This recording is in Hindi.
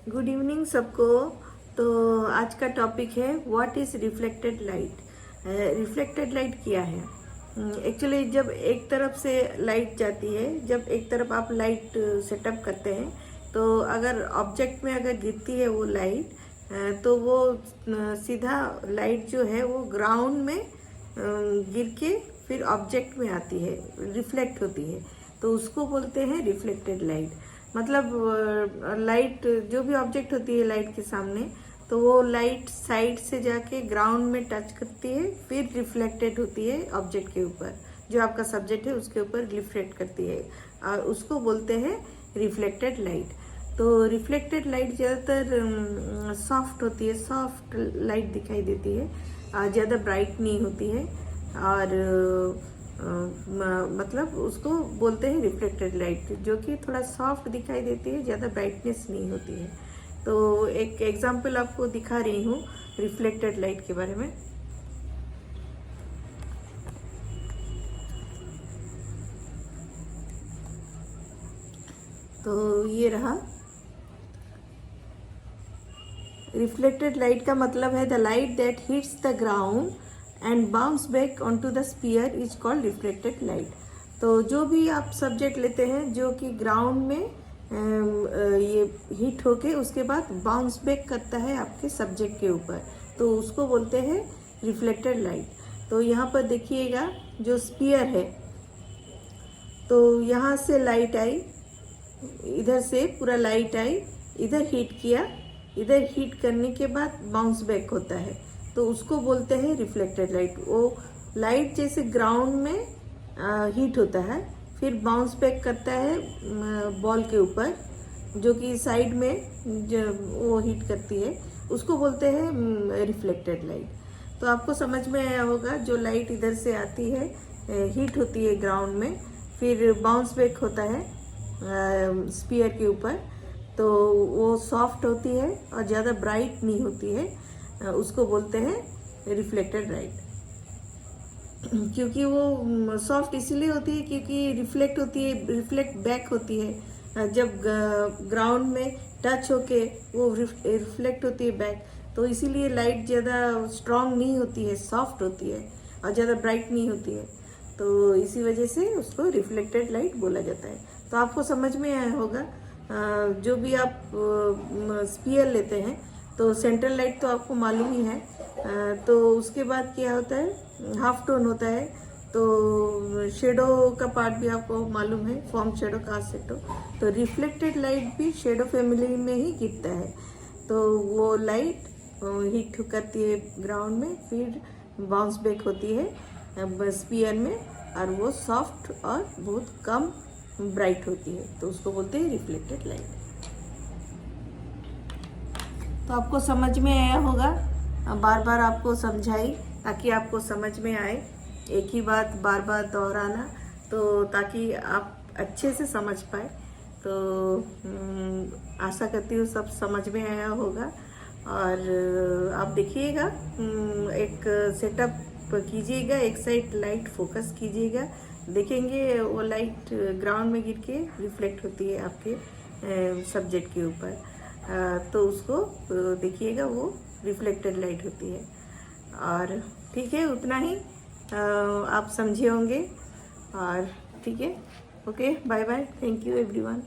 गुड इवनिंग सबको। तो आज का टॉपिक है what is reflected light. Reflected light क्या है? एक्चुअली जब एक तरफ से लाइट जाती है, जब एक तरफ आप लाइट सेटअप करते हैं, तो अगर ऑब्जेक्ट में अगर गिरती है वो लाइट, तो वो सीधा लाइट जो है वो ग्राउंड में गिर के फिर ऑब्जेक्ट में आती है, रिफ्लेक्ट होती है, तो उसको बोलते हैं रिफ्लेक्टेड लाइट। मतलब लाइट जो भी ऑब्जेक्ट होती है लाइट के सामने, तो वो लाइट साइड से जाके ग्राउंड में टच करती है, फिर रिफ्लेक्टेड होती है ऑब्जेक्ट के ऊपर, जो आपका सब्जेक्ट है उसके ऊपर रिफ्लेक्ट करती है, और उसको बोलते हैं रिफ्लेक्टेड लाइट। तो रिफ्लेक्टेड लाइट ज़्यादातर सॉफ्ट होती है, सॉफ्ट लाइट दिखाई देती है, ज़्यादा ब्राइट नहीं होती है, और मतलब उसको बोलते हैं रिफ्लेक्टेड लाइट, जो कि थोड़ा सॉफ्ट दिखाई देती है, ज़्यादा ब्राइटनेस नहीं होती है। तो एक एग्जांपल आपको दिखा रही हूँ रिफ्लेक्टेड लाइट के बारे में। तो ये रहा रिफ्लेक्टेड लाइट का मतलब है the light that hits the ground and bounce back onto the sphere is called reflected light. तो जो भी आप सब्जेक्ट लेते हैं जो कि ग्राउंड में ये हिट होके उसके बाद बाउंस बैक करता है आपके सब्जेक्ट के ऊपर, तो उसको बोलते हैं रिफ्लेक्टेड लाइट। तो यहाँ पर देखिएगा जो स्फीयर है, तो यहाँ से लाइट आई, इधर से पूरा लाइट आई, इधर हीट किया, इधर हीट करने के बाद बाउंस बैक होता है, तो उसको बोलते हैं रिफ्लेक्टेड लाइट। वो लाइट जैसे ग्राउंड में हीट होता है, फिर बाउंस बैक करता है बॉल के ऊपर, जो कि साइड में जो वो हीट करती है, उसको बोलते हैं रिफ्लेक्टेड लाइट। तो आपको समझ में आया होगा, जो लाइट इधर से आती है, हीट होती है ग्राउंड में, फिर बाउंस बैक होता है स्फीयर के ऊपर, तो वो सॉफ्ट होती है और ज़्यादा ब्राइट नहीं होती है, उसको बोलते हैं रिफ्लेक्टेड लाइट। क्योंकि वो सॉफ्ट इसीलिए होती है क्योंकि रिफ्लेक्ट होती है, रिफ्लेक्ट बैक होती है, जब ग्राउंड में टच होके वो रिफ्लेक्ट होती है बैक, तो इसीलिए लाइट ज़्यादा स्ट्रांग नहीं होती है, सॉफ्ट होती है और ज़्यादा ब्राइट नहीं होती है, तो इसी वजह से उसको रिफ्लेक्टेड लाइट बोला जाता है। तो आपको समझ में आया होगा। जो भी आप स्फीयर लेते हैं, तो सेंट्रल लाइट तो आपको मालूम ही है, तो उसके बाद क्या होता है, हाफ टोन होता है, तो शेडो का पार्ट भी आपको मालूम है, फॉर्म शेडो कास्ट शेडो। तो रिफ्लेक्टेड लाइट भी शेडो फैमिली में ही गिरता है, तो वो लाइट हिट करती है ग्राउंड में, फिर बाउंस बैक होती है स्फीयर में, और वो सॉफ्ट और बहुत कम ब्राइट होती है, तो उसको बोलते हैं रिफ्लेक्टेड लाइट। तो आपको समझ में आया होगा, बार बार आपको समझाई ताकि आपको समझ में आए, एक ही बात बार बार दोहराना, तो ताकि आप अच्छे से समझ पाए। तो आशा करती हूँ सब समझ में आया होगा। और आप देखिएगा, एक सेटअप कीजिएगा, एक साइड लाइट फोकस कीजिएगा, देखेंगे वो लाइट ग्राउंड में गिर के रिफ्लेक्ट होती है आपके सब्जेक्ट के ऊपर, तो उसको देखिएगा, वो रिफ्लेक्टेड लाइट होती है। और ठीक है, उतना ही आप समझे होंगे। और ठीक है, okay, bye bye, thank you everyone.